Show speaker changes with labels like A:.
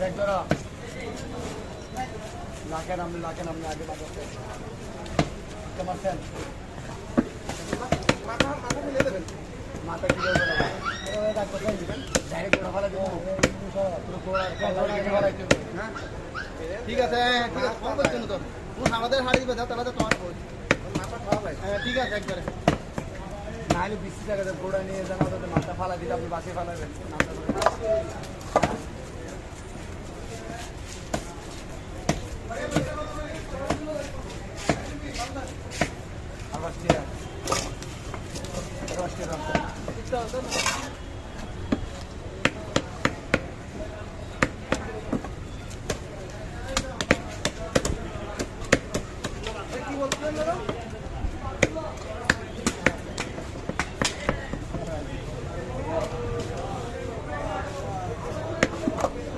A: check করো লাখের আপনি আগে বাজার তোমার ফ্যান মাথা মিলিয়ে দেবেন মাথা কি করবেন ডাইরেক্ট করে ফেলা দেবো হ্যাঁ ঠিক আছে ফোন করছেন তো আমাদের হাড়ি দিবে দাও তাহলে তো তোমার মাথা খাওয়া ভাই হ্যাঁ ঠিক আছে একবারে নাহলে 20 টাকা গোড়া নিয়ে যান মাথা ফালা দিলে আপনি বাসে ফালাবেন